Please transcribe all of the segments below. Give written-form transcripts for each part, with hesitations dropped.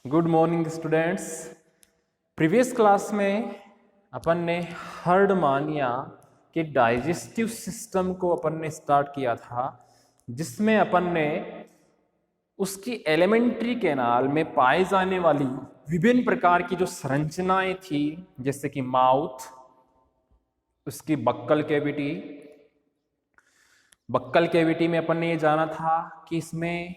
Good morning students. Previous class में अपन ने Herdmania के डाइजेस्टिव सिस्टम को अपन ने स्टार्ट किया था, जिसमें अपन ने उसकी एलिमेंट्री कैनाल में पाए जाने वाली विभिन्न प्रकार की जो संरचनाएं थी, जैसे कि माउथ, उसकी बक्कल कैविटी में अपन ने ये जाना था कि इसमें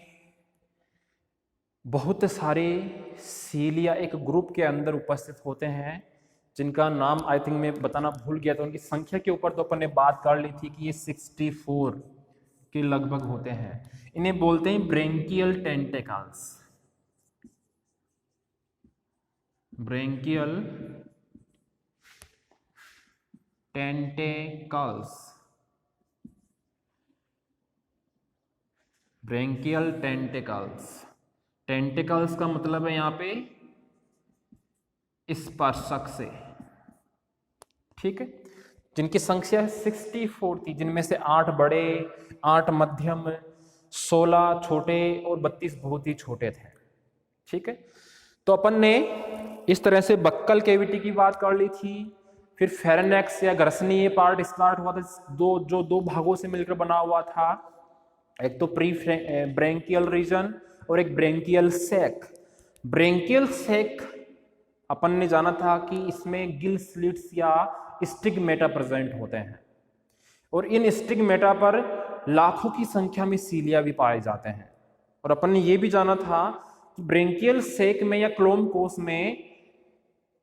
बहुत सारे सीलिया एक ग्रुप के अंदर उपस्थित होते हैं, जिनका नाम आई थिंक मैं बताना भूल गया था। उनकी संख्या के ऊपर तो अपन ने बात कर ली थी कि ये 64 के लगभग होते हैं। इन्हें बोलते हैं branchial tentacles. Branchial tentacles, branchial tentacles. Tentacles का मतलब है यहाँ पे स्पर्शक से, ठीक है। जिनकी संख्या 64 थी, जिनमें से 8 बड़े, 8 मध्यम, 16 छोटे और 32 बहुत ही छोटे थे, ठीक है। तो अपन ने इस तरह से बक्कल कैविटी की बात कर ली थी। फिर फेरेनेक्स या ग्रसनीय पार्ट स्टार्ट हुआ था, दो भागों से मिलकर बना हुआ था। एक तो प्री ब्रेंकियल रीजन और एक ब्रेंकियल सैक। ब्रेंकियल सैक अपन ने जाना था कि इसमें गिल स्लिट्स या स्टिग्मेटा प्रेजेंट होते हैं, और इन स्टिग्मेटा पर लाखों की संख्या में सीलिया भी पाए जाते हैं। और अपन ने यह भी जाना था कि ब्रेंकियल सैक में या क्लोम कोश में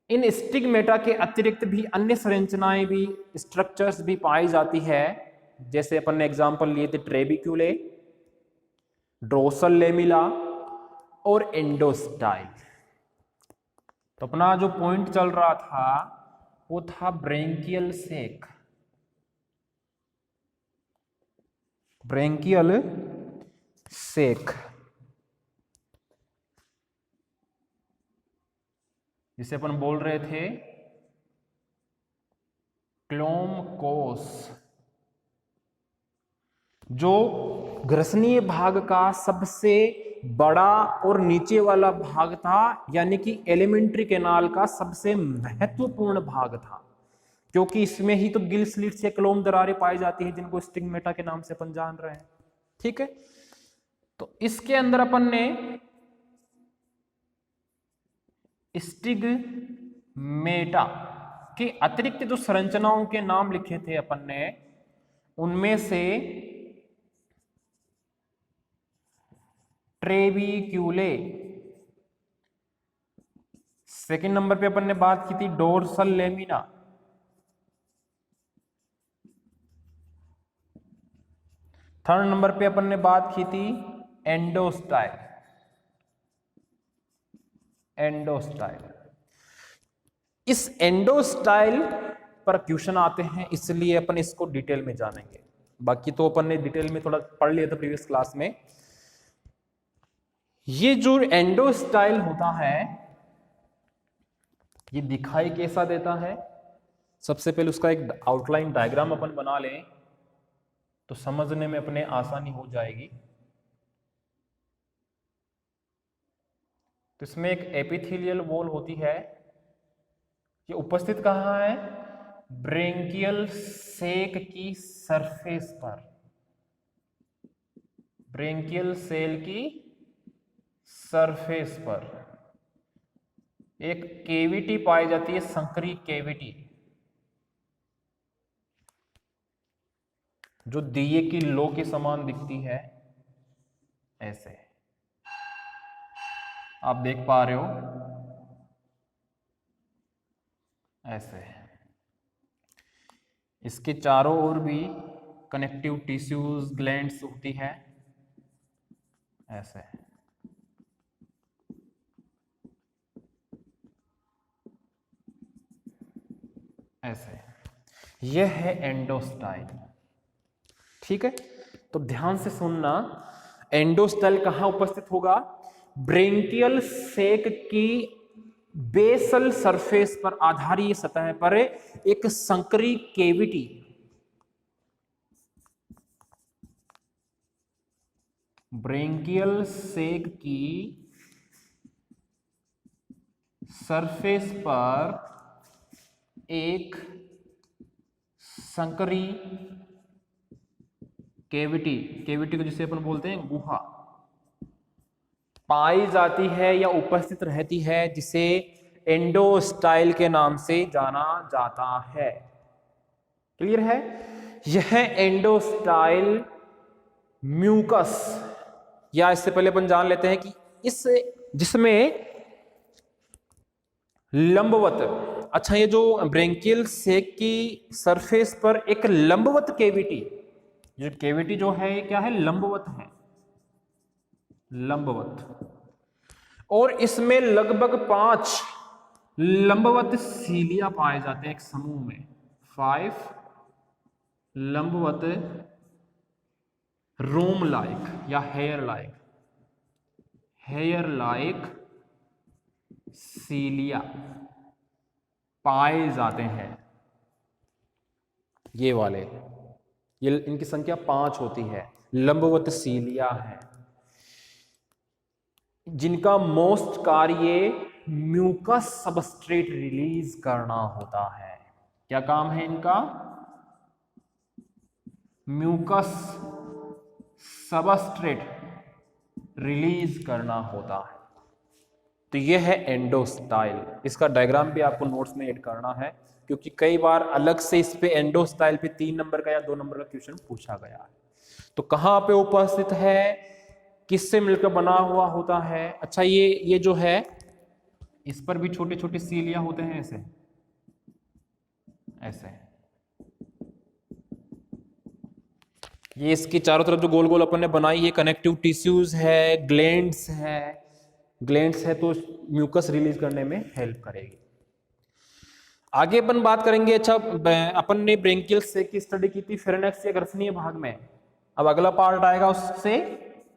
इन स्टिग्मेटा के अतिरिक्त भी अन्य संरचनाएं भी, स्ट्रक्चर्स भी पाई जाती है। जैसे अपन ने एग्जांपल लिए थे ट्रेबिक्यूले, ड्रोसल लेमिला और एंडोस्टाइल। तो अपना जो पॉइंट चल रहा था वो था ब्रेंकियल सैक, ब्रेंकियल सैक, जिसे अपन बोल रहे थे क्लोम कोश, जो ग्रसनीय भाग का सबसे बड़ा और नीचे वाला भाग था, यानी कि एलिमेंट्री कैनाल का सबसे महत्वपूर्ण भाग था, क्योंकि इसमें ही तो गिल स्लिट्स या क्लोम दरारें पाई जाती है, जिनको स्टिग्मेटा के नाम से अपन जान रहे हैं, ठीक है। तो इसके अंदर अपन ने स्टिग्मेटा के अतिरिक्त जो संरचनाओं के नाम लिखे थे अपन ने, उनमें से ट्रेबिक्यूले, सेकंड नंबर पे अपन ने बात की थी डोर्सल लेमिना, थर्ड नंबर पे अपन ने बात की थी एंडोस्टाइल। इस एंडोस्टाइल पर क्वेश्चन आते हैं, इसलिए अपन इसको डिटेल में जानेंगे। बाकी तो अपन ने डिटेल में थोड़ा पढ़ लिया था प्रीवियस क्लास में। ये जो एंडोस्टाइल होता है, ये दिखाई कैसा देता है? सबसे पहले उसका एक आउटलाइन डायग्राम अपन बना लें तो समझने में अपने आसानी हो जाएगी। तो इसमें एक एपिथेलियल वॉल होती है, ये उपस्थित कहाँ है? ब्रेंकियल सैक की सरफेस पर, ब्रेंकियल सेल की सरफेस पर एक केविटी पाई जाती है, संकरी केविटी, जो दिए की लो के समान दिखती है। ऐसे आप देख पा रहे हो, ऐसे। इसके चारों ओर भी कनेक्टिव टिश्यूज, ग्लैंड्स होती है, ऐसे। ऐसे यह है एंडोस्टाइल, ठीक है। तो ध्यान से सुनना, एंडोस्टाइल कहां उपस्थित होगा? ब्रेंकियल सैक की बेसल सरफेस पर, आधारीय सतह पर एक संकरी केविटी, ब्रेंकियल सैक की सरफेस पर एक संकरी कैविटी, कैविटी को जिसे अपन बोलते हैं गुहा, पाई जाती है या उपस्थित रहती है, जिसे एंडोस्टाइल के नाम से जाना जाता है। क्लियर है? यह एंडोस्टाइल म्यूकस, या इससे पहले अपन जान लेते हैं कि इस जिसमें लंबवत, अच्छा ये जो ब्रेंकियल सेक की सरफेस पर एक लंबवत कैविटी, जो कैविटी जो है ये क्या है? लंबवत है, लंबवत, और इसमें लगभग 5 लंबवत सीलिया पाए जाते हैं एक समूह में। 5 लंबवत रोम लाइक या हेयर लाइक सीलिया पाए जाते हैं। ये वाले, ये इनकी संख्या 5 होती है, लंबवत सीलिया है, जिनका मोस्ट कार्य म्यूकस सबस्ट्रेट रिलीज करना होता है। क्या काम है इनका? म्यूकस सबस्ट्रेट रिलीज करना होता है। तो यह है एंडोस्टाइल। इसका डायग्राम भी आपको नोट्स में ऐड करना है, क्योंकि कई बार अलग से इस पे एंडोस्टाइल पे 3 नंबर का या 2 नंबर का क्वेश्चन पूछा गया है। तो कहां पे उपस्थित है, किससे मिलकर बना हुआ होता है? अच्छा ये जो है, इस पर भी छोटे छोटे सीलिया होते हैं, ऐसे ऐसे। ये इसकी चारों तरफ जो गोल गोल अपन ने बनाई है, कनेक्टिव टिश्यूज है, ग्लैंड्स है, तो म्यूकस रिलीज करने में हेल्प करेगी। आगे अपन बात करेंगे। अच्छा, अपन ने ब्रेंकियल सेक की स्टडी की थी फेरेनेक्स या ग्रसनीय भाग में। अब अगला पार्ट आएगा उससे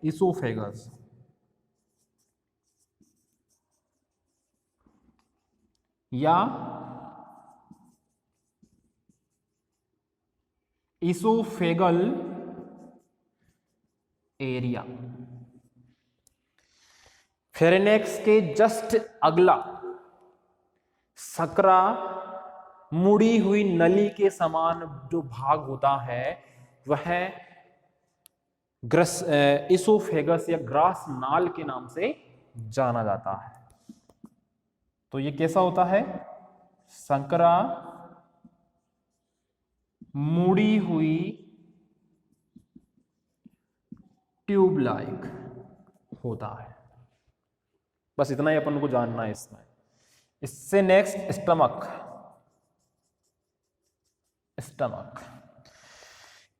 इसोफेगस। या इसोफेगल एरिया। फेरेनेक्स के जस्ट अगला सकरा मुड़ी हुई नली के समान जो भाग होता है वह इसोफेगस या ग्रास नाल के नाम से जाना जाता है। तो ये कैसा होता है? संकरा मुड़ी हुई ट्यूब लाइक होता है। बस इतना ही अपन को जानना है इसमें। इससे नेक्स्ट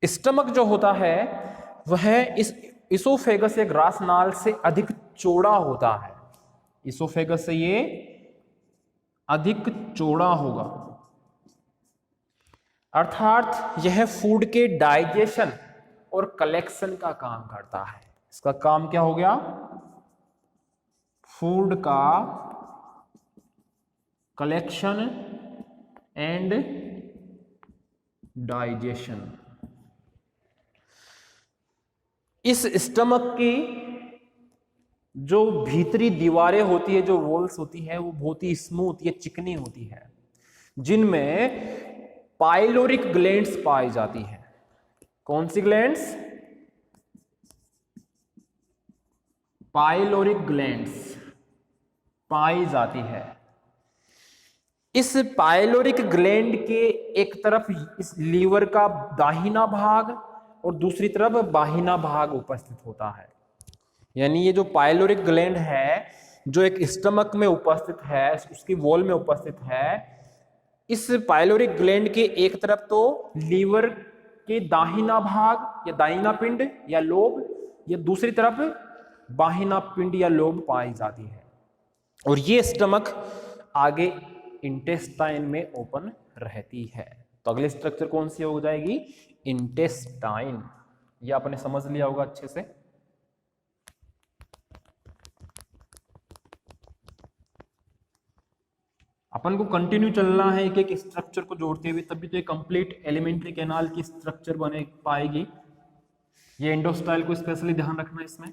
स्टमक जो होता है वह इस इसोफेगस या ग्रास नाल से अधिक चौड़ा होता है। इसोफेगस से ये अधिक चौड़ा होगा, अर्थात यह फूड के डाइजेशन और कलेक्शन का काम करता है। इसका काम क्या हो गया? फूड का कलेक्शन एंड डाइजेशन। इस स्टमक की जो भीतरी दीवारें होती है, जो वॉल्स होती है, वो बहुत ही स्मूथ या चिकनी होती है, जिनमें पाइलोरिक ग्लैंड्स पाई जाती है। कौन सी ग्लैंड्स? पाइलोरिक ग्लैंड्स पाई जाती है। इस पाइलोरिक ग्लैंड के एक तरफ इस लीवर का दाहिना भाग और दूसरी तरफ बाहिना भाग उपस्थित होता है। यानी ये जो पाइलोरिक ग्लैंड है जो एक स्टमक में उपस्थित है, उसकी वॉल में उपस्थित है, इस पाइलोरिक ग्लैंड के एक तरफ तो लीवर के दाहिना भाग या दाहिना पिंड या लोब, या दूसरी तरफ बाहिना पिंड या लोब पाई जाती है। और ये स्टमक आगे इंटेस्टाइन में ओपन रहती है। तो अगली स्ट्रक्चर कौन सी हो जाएगी? इंटेस्टाइन। ये आपने समझ लिया होगा अच्छे से। अपन को कंटिन्यू चलना है एक एक स्ट्रक्चर को जोड़ते हुए, तभी तो एक कंप्लीट एलिमेंट्री कैनाल की स्ट्रक्चर बने पाएगी। ये एंडोस्टाइल को स्पेशली ध्यान रखना इसमें।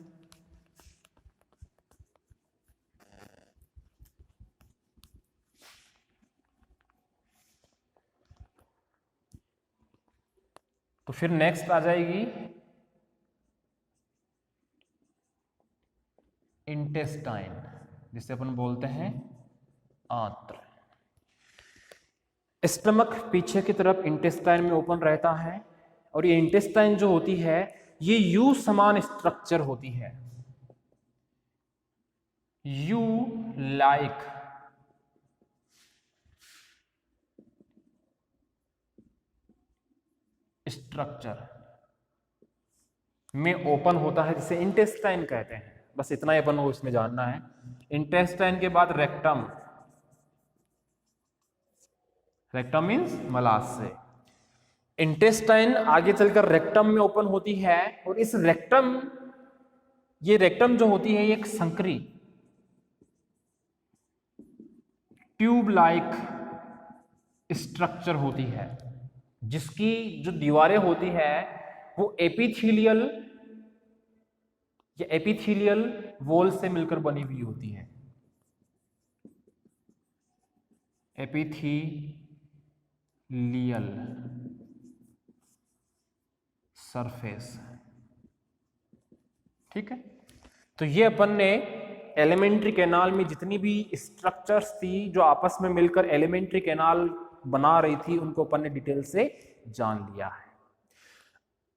तो फिर नेक्स्ट आ जाएगी इंटेस्टाइन, जिसे अपन बोलते हैं आंत्र। स्टमक पीछे की तरफ इंटेस्टाइन में ओपन रहता है, और ये इंटेस्टाइन जो होती है ये यू समान स्ट्रक्चर होती है, यू लाइक स्ट्रक्चर में ओपन होता है, जिसे इंटेस्टाइन कहते हैं। बस इतना ही अपन को इसमें जानना है। इंटेस्टाइन के बाद रेक्टम, रेक्टम मीन्स मलाशय। इंटेस्टाइन आगे चलकर रेक्टम में ओपन होती है, और इस रेक्टम, ये रेक्टम जो होती है ये एक संकरी ट्यूब लाइक स्ट्रक्चर होती है, जिसकी जो दीवारें होती है वो एपिथेलियल या एपिथेलियल वॉल से मिलकर बनी हुई होती है, एपिथेलियल सरफेस। ठीक है, तो ये अपन ने एलिमेंट्री कैनाल में जितनी भी स्ट्रक्चर्स थी जो आपस में मिलकर एलिमेंट्री कैनाल बना रही थी, उनको अपन ने डिटेल से जान लिया है।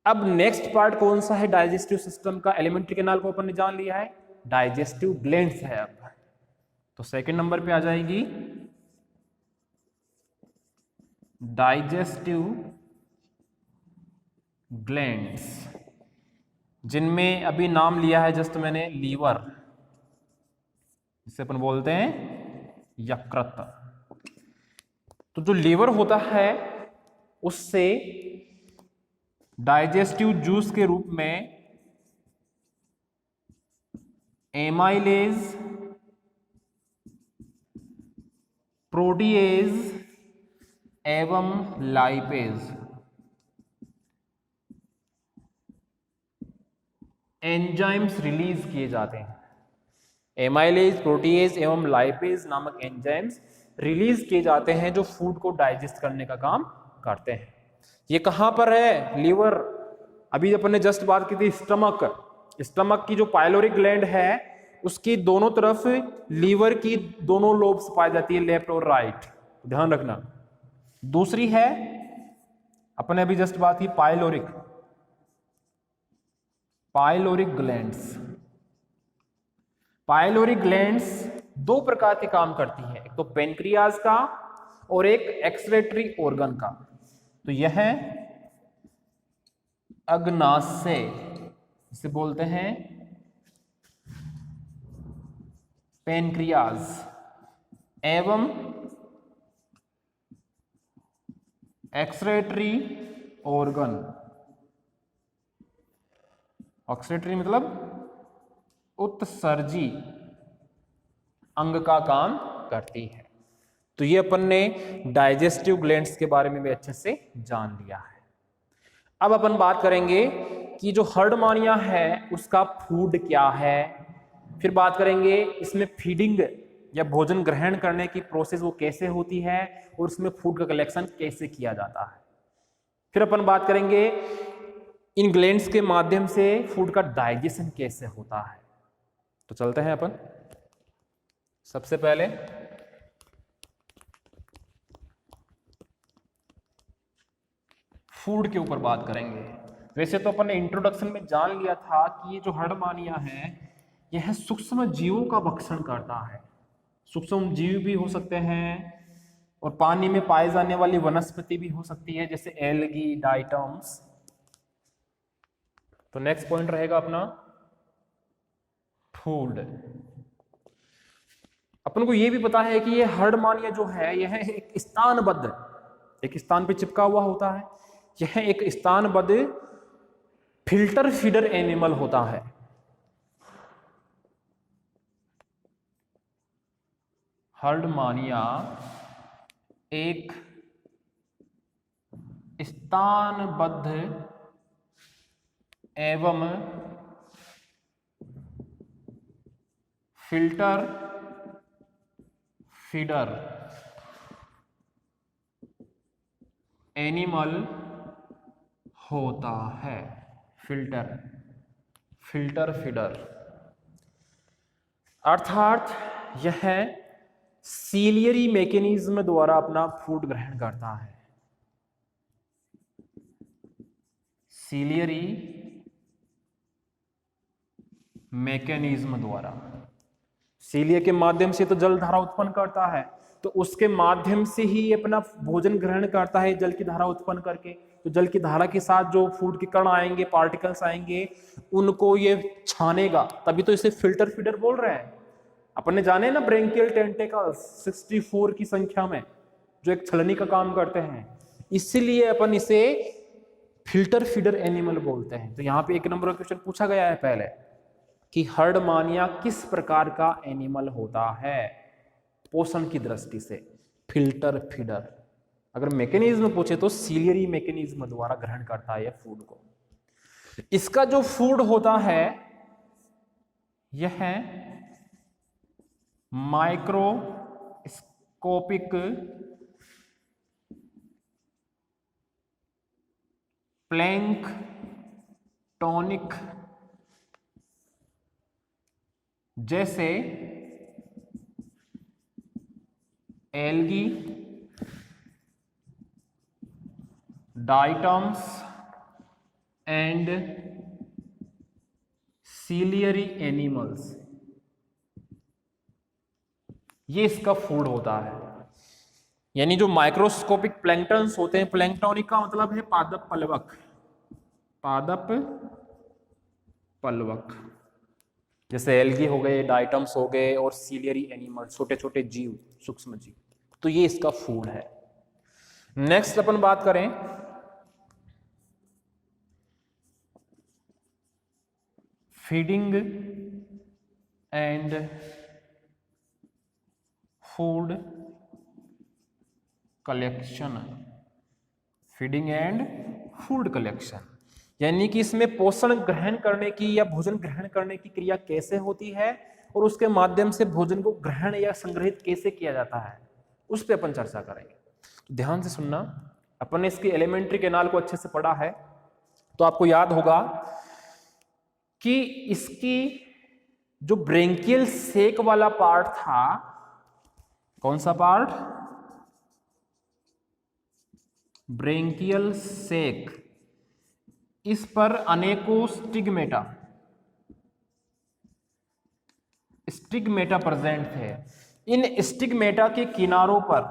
अब नेक्स्ट पार्ट कौन सा है डाइजेस्टिव सिस्टम का? एलिमेंट्री कैनाल को अपन ने जान लिया है, डाइजेस्टिव ग्लैंड्स है। अब तो सेकंड नंबर पे आ जाएगी डाइजेस्टिव ग्लैंड्स, जिनमें अभी नाम लिया है जस्ट मैंने, लीवर, जिसे अपन बोलते हैं यकृत। तो जो लीवर होता है उससे डाइजेस्टिव जूस के रूप में एमाइलेज, प्रोटीएज एवं लाइपेज एंजाइम्स रिलीज किए जाते हैं। एमाइलेज, प्रोटीएज एवं लाइपेज नामक एंजाइम्स रिलीज किए जाते हैं जो फूड को डाइजेस्ट करने का काम करते हैं। ये कहां पर है? लीवर। अभी अपन ने जस्ट बात की थी स्टमक। स्टमक की जो पाइलोरिक ग्लैंड है उसकी दोनों तरफ लीवर की दोनों लोब्स पाई जाती है, लेफ्ट और राइट, ध्यान रखना। दूसरी है, अपन ने अभी जस्ट बात की pyloric, pyloric glands. Pyloric glands दो प्रकार के काम करती है, एक तो पेनक्रियाज का और एक एक्सक्रीटरी ऑर्गन का। तो यह है अग्नाशय, इसे बोलते हैं पेनक्रियाज, एवं एक्सक्रीटरी ऑर्गन। एक्सक्रीटरी मतलब उत्सर्जी अंग का काम करती है। तो ये अपन ने डाइजेस्टिव ग्लैंड्स के बारे में भी अच्छे से जान लिया है। अब अपन बात करेंगे कि जो हर्डमानिया है उसका फूड क्या है, फिर बात करेंगे इसमें फीडिंग या भोजन ग्रहण करने की प्रोसेस वो कैसे होती है और उसमें फूड का कलेक्शन कैसे किया जाता है। फिर अपन बात करेंगे इन ग्लैंड्स के माध्यम से फूड का डाइजेशन कैसे होता है। तो चलते हैं अपन। सबसे पहले फूड के ऊपर बात करेंगे। वैसे तो अपन ने इंट्रोडक्शन में जान लिया था कि ये जो हर्डमानिया है यह सूक्ष्म जीवों का भक्षण करता है। सूक्ष्म जीव भी हो सकते हैं और पानी में पाए जाने वाली वनस्पति भी हो सकती है, जैसे एल्गी, डाइटम्स। तो नेक्स्ट पॉइंट रहेगा अपना फूड। अपन को यह भी पता है कि यह हर्डमानिया जो है यह एक स्थानबद्ध, एक स्थान पे चिपका हुआ होता है। यह एक स्थानबद्ध फिल्टर फीडर एनिमल होता है। हर्डमानिया एक स्थानबद्ध एवं फिल्टर फीडर एनिमल होता है। फिल्टर, फिल्टर फीडर अर्थात यह सीलियरी मैकेनिज्म द्वारा अपना फूड ग्रहण करता है। सीलियरी मैकेनिज्म द्वारा, सीलिया के माध्यम से तो जल धारा उत्पन्न करता है, तो उसके माध्यम से ही अपना भोजन ग्रहण करता है जल की धारा उत्पन्न करके। तो जल की धारा के साथ जो फूड के कण आएंगे, पार्टिकल्स आएंगे, उनको ये छानेगा, तभी तो इसे फिल्टर फीडर बोल रहे हैं। अपन ने जाने ना ब्रेंकियल टेंटेकल्स 64 की संख्या में, जो एक छलनी का काम करते हैं, इसीलिए अपन इसे फिल्टर फीडर एनिमल बोलते हैं। तो यहाँ पे एक नंबर का क्वेश्चन पूछा गया है पहले कि हर्डमानिया किस प्रकार का एनिमल होता है पोषण की दृष्टि से? Filter feeder. अगर मैकेनिज्म पूछे तो सीलियरी मैकेनिज्म द्वारा ग्रहण करता है फूड को। इसका जो फूड होता है यह है माइक्रोस्कोपिक प्लैंकटोनिक, जैसे algae, diatoms and ciliary animals, ये इसका फूड होता है। यानी जो माइक्रोस्कोपिक प्लैंक्टन्स होते हैं, प्लैंक्टोनिक का मतलब है पादप पलवक, पादप पलवक, जैसे एल्गी हो गए, डाइटम्स हो गए और सीलियरी एनिमल, छोटे छोटे जीव, सूक्ष्म जीव, तो ये इसका फूड है। नेक्स्ट अपन बात करें feeding and food collection. Feeding and food collection यानी कि इसमें पोषण ग्रहण करने की या भोजन ग्रहण करने की क्रिया कैसे होती है और उसके माध्यम से भोजन को ग्रहण या संग्रहित कैसे किया जाता है, उस पर अपन चर्चा करेंगे। तो ध्यान से सुनना, अपन ने इसकी एलिमेंट्री कैनाल को अच्छे से पढ़ा है, तो आपको याद होगा कि इसकी जो ब्रेंकियल सेक वाला पार्ट था, कौन सा पार्ट? ब्रेंकियल सेक, इस पर अनेकों स्टिग्मेटा प्रेजेंट थे। इन स्टिग्मेटा के किनारों पर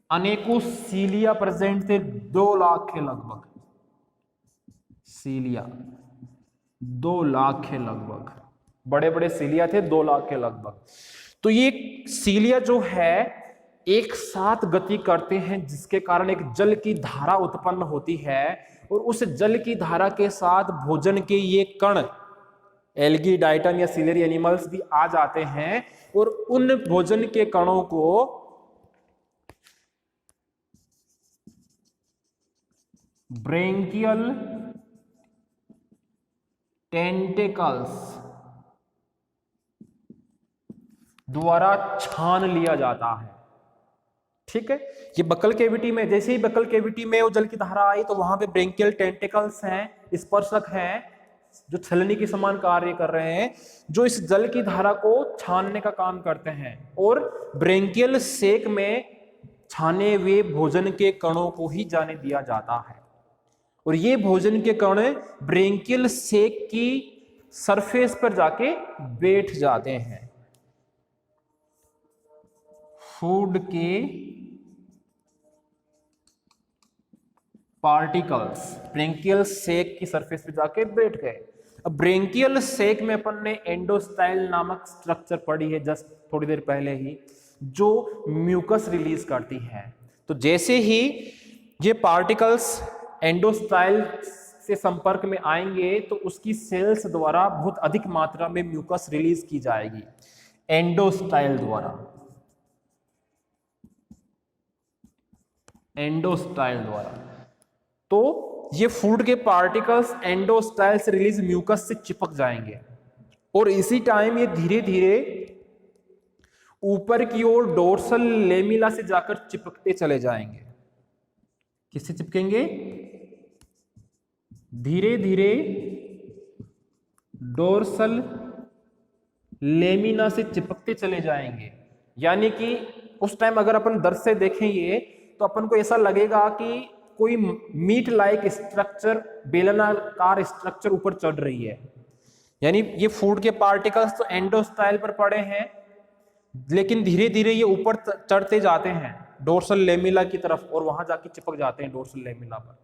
अनेकों सीलिया प्रेजेंट थे, 2 लाख के लगभग सीलिया, 2 लाख के लगभग बड़े बड़े सीलिया थे, 2 लाख के लगभग। तो ये सीलिया जो है एक साथ गति करते हैं, जिसके कारण एक जल की धारा उत्पन्न होती है और उस जल की धारा के साथ भोजन के ये कण, एल्गी, डाइटम या सीलियरी एनिमल्स भी आ जाते हैं और उन भोजन के कणों को ब्रेंकियल टेंटेकल्स द्वारा छान लिया जाता है। ठीक है, ये बकल केविटी में, जैसे ही बकल केविटी में वो जल की धारा आई तो वहां पे ब्रेंकियल टेंटेकल्स हैं, स्पर्शक हैं, जो छलनी के समान कार्य कर रहे हैं, जो इस जल की धारा को छानने का काम करते हैं और ब्रेंकियल सेक में छाने हुए भोजन के कणों को ही जाने दिया जाता है। और ये भोजन के कण ब्रेंकियल सेक की सरफेस पर जाके बैठ जाते हैं। फूड के पार्टिकल्स ब्रेंकियल सेक की सरफेस पे जाके बैठ गए। अब ब्रेंकियल सेक में अपन ने एंडोस्टाइल नामक स्ट्रक्चर पढ़ी है जस्ट थोड़ी देर पहले ही, जो म्यूकस रिलीज करती है। तो जैसे ही ये पार्टिकल्स एंडोस्टाइल से संपर्क में आएंगे तो उसकी सेल्स द्वारा बहुत अधिक मात्रा में म्यूकस रिलीज की जाएगी एंडोस्टाइल द्वारा, एंडोस्टाइल द्वारा। तो ये फूड के पार्टिकल्स एंडोस्टाइल से रिलीज म्यूकस से चिपक जाएंगे और इसी टाइम ये धीरे धीरे ऊपर की ओर डोर्सल लेमिला से जाकर चिपकते चले जाएंगे। किससे चिपकेंगे? धीरे धीरे डोर्सल लेमिना से चिपकते चले जाएंगे। यानी कि उस टाइम अगर अपन दर्द से देखेंगे तो अपन को ऐसा लगेगा कि कोई मीट लाइक स्ट्रक्चर, बेलनाकार स्ट्रक्चर ऊपर चढ़ रही है। यानी ये फूड के पार्टिकल्स तो एंडोस्टाइल पर पड़े हैं, लेकिन धीरे धीरे ये ऊपर चढ़ते जाते हैं डोर्सल लेमिला की तरफ और वहां जाके चिपक जाते हैं डोर्सल लेमिला पर।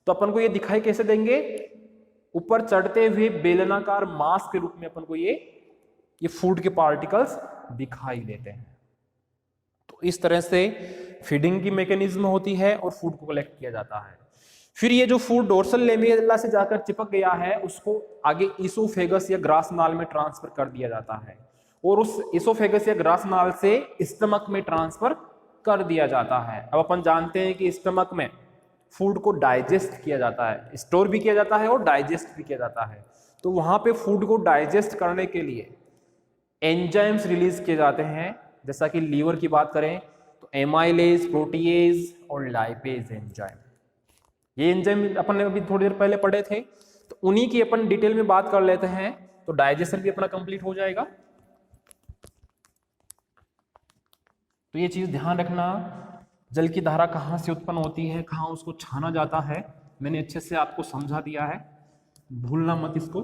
तो अपन को ये दिखाई कैसे देंगे? ऊपर चढ़ते हुए बेलनाकार मास के रूप में अपन को ये फूड के पार्टिकल्स दिखाई देते हैं। तो इस तरह से फीडिंग की मैकेनिज्म होती है और फूड को कलेक्ट किया जाता है। फिर ये जो फूड डोर्सल लेमिला से जाकर चिपक गया है उसको आगे इसोफेगस या ग्रास नाल में ट्रांसफर कर दिया जाता है और उस इसोफेगस या ग्रास नाल से स्टमक में ट्रांसफर कर दिया जाता है। अब अपन जानते हैं कि स्टमक में फूड को डाइजेस्ट किया जाता है, स्टोर भी किया जाता है और डाइजेस्ट भी किया जाता है। तो वहां पे फूड को डाइजेस्ट करने के लिए एंजाइम्स रिलीज किए जाते हैं। जैसा कि लीवर की बात करें तो एमाइलेज, प्रोटीएज और लाइपेज एंजाइम। ये एंजाइम अपन ने अभी थोड़ी देर पहले पढ़े थे, तो उन्हीं की अपन डिटेल में बात कर लेते हैं तो डाइजेशन भी अपना कंप्लीट हो जाएगा। तो ये चीज ध्यान रखना, जल की धारा कहाँ से उत्पन्न होती है, कहाँ उसको छाना जाता है, मैंने अच्छे से आपको समझा दिया है, भूलना मत इसको।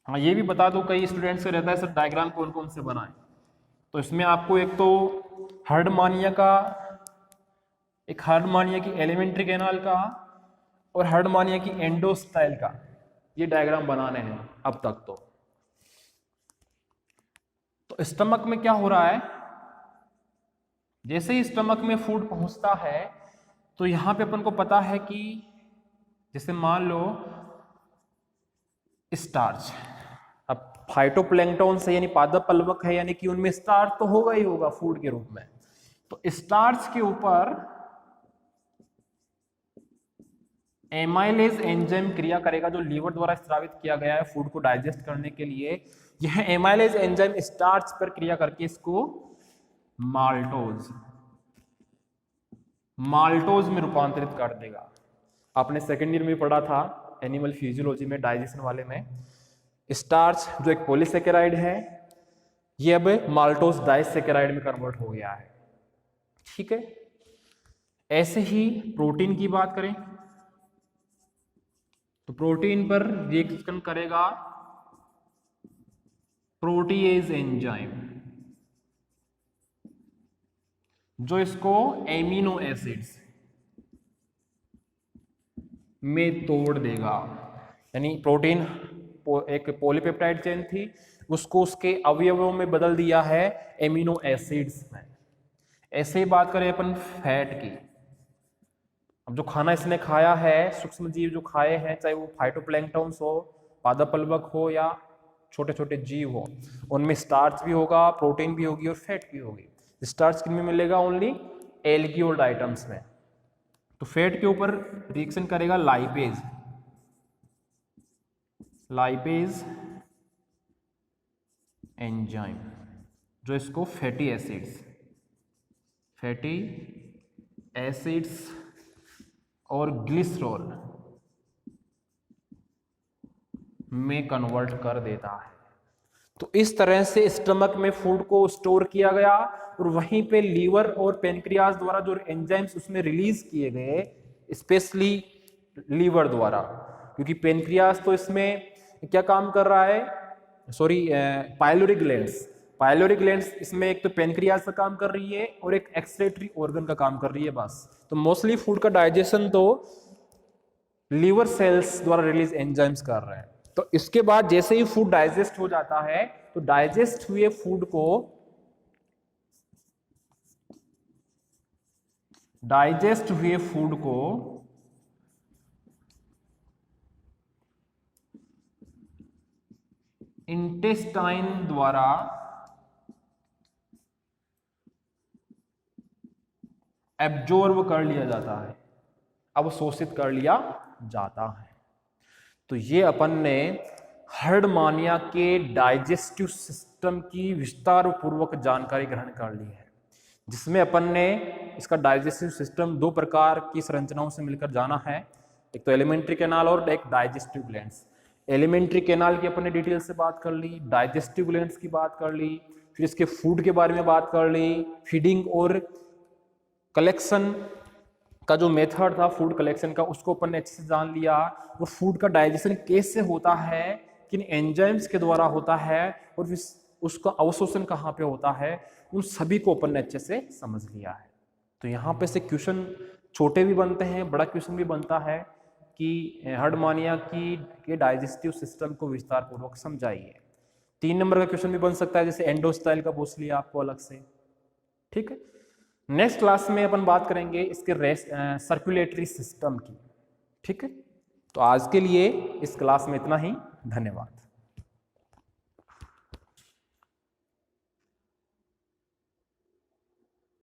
हाँ, ये भी बता दो, कई स्टूडेंट्स से रहता है सर डायग्राम कौन कौन से बनाएं। तो इसमें आपको एक तो हर्डमानिया की एलिमेंट्री कैनाल का और हर्डमानिया की एंडोस्टाइल का ये डायग्राम बनाने हैं अब तक। तो स्टमक में क्या हो रहा है? जैसे ही स्टमक में फूड पहुंचता है तो यहां पे अपन को पता है कि जैसे मान लो स्टार्च, अब फाइटोप्लैंक्टन से यानी पादप प्लवक है, यानी कि उनमें स्टार्च तो होगा ही होगा फूड के रूप में। तो स्टार्च के ऊपर एमाइलेज एंजाइम क्रिया करेगा जो लीवर द्वारा स्रावित किया गया है फूड को डाइजेस्ट करने के लिए। यह एमाइलेज एंजाइम स्टार्च पर क्रिया करके इसको माल्टोज में रूपांतरित कर देगा। आपने सेकेंड ईयर में पढ़ा था एनिमल फिजियोलॉजी में, डाइजेशन वाले में, स्टार्च जो एक पॉलीसेकेराइड है ये अब माल्टोज डाइसेकेराइड में कन्वर्ट हो गया है। ठीक है, ऐसे ही प्रोटीन की बात करें तो प्रोटीन पर रिएक्शन करेगा प्रोटीएज एंजाइम जो इसको एमिनो एसिड्स में तोड़ देगा। यानी प्रोटीन एक पॉलीपेप्टाइड चेन थी, उसको उसके अवयवों में बदल दिया है एमिनो एसिड्स में। ऐसे ही बात करें अपन फैट की, अब जो खाना इसने खाया है, सूक्ष्म जीव जो खाए हैं, चाहे वो फाइटोप्लैंक्टन्स हो, पादप प्लवक हो या छोटे छोटे जीव हो, उनमें स्टार्च भी होगा, प्रोटीन भी होगी और फैट भी होगी। स्टार्च किन में मिलेगा? ओनली एल्गियोल्ड आइटम्स में। तो फैट के ऊपर रिएक्शन करेगा लाइपेज एंजाइम जो इसको फैटी एसिड्स और ग्लिसरॉल में कन्वर्ट कर देता है। तो इस तरह से स्टमक में फूड को स्टोर किया गया और वहीं पे लीवर और पेनक्रियाज द्वारा जो एंजाइम्स उसमें रिलीज किए गए, स्पेशली लीवर द्वारा, क्योंकि पेनक्रियाज तो इसमें क्या काम कर रहा है, पाइलोरी ग्लैंड्स इसमें एक तो पेनक्रियाज का काम कर रही है और एक एक्सक्रीटरी ऑर्गन का काम कर रही है बस। तो मोस्टली फूड का डाइजेशन तो लीवर सेल्स द्वारा रिलीज एंजाइम्स कर रहे हैं। तो इसके बाद जैसे ही फूड डाइजेस्ट हो जाता है तो डाइजेस्ट हुए फूड को इंटेस्टाइन द्वारा एब्जॉर्ब कर लिया जाता है, अवशोषित कर लिया जाता है। तो ये अपन ने हर्डमानिया के डाइजेस्टिव सिस्टम की विस्तार पूर्वक जानकारी ग्रहण कर ली है। जिसमें अपन ने इसका डाइजेस्टिव सिस्टम दो प्रकार की संरचनाओं से मिलकर जाना है, एक तो एलिमेंट्री कैनाल और एक डाइजेस्टिव ग्लैंड्स। एलिमेंट्री कैनाल की अपन ने डिटेल से बात कर ली, डाइजेस्टिव ग्लैंड्स की बात कर ली, फिर इसके फूड के बारे में बात कर ली, फीडिंग और कलेक्शन का जो मेथड था फूड कलेक्शन का उसको अपन ने अच्छे से जान लिया, और फूड का डाइजेशन कैसे होता है, किन एंजाइम्स के द्वारा होता है, और फिर उसका अवशोषण कहाँ पे होता है, उन सभी को अपन ने अच्छे से समझ लिया है। तो यहाँ पे से क्वेश्चन छोटे भी बनते हैं, बड़ा क्वेश्चन भी बनता है कि हर्डमानिया की के डाइजेस्टिव सिस्टम को विस्तार पूर्वक समझाइए। 3 नंबर का क्वेश्चन भी बन सकता है, जैसे एंडोस्टाइल का पूछ लिया आपको अलग से। ठीक है, नेक्स्ट क्लास में अपन बात करेंगे इसके सर्कुलेटरी सिस्टम की। ठीक है, तो आज के लिए इस क्लास में इतना ही। धन्यवाद।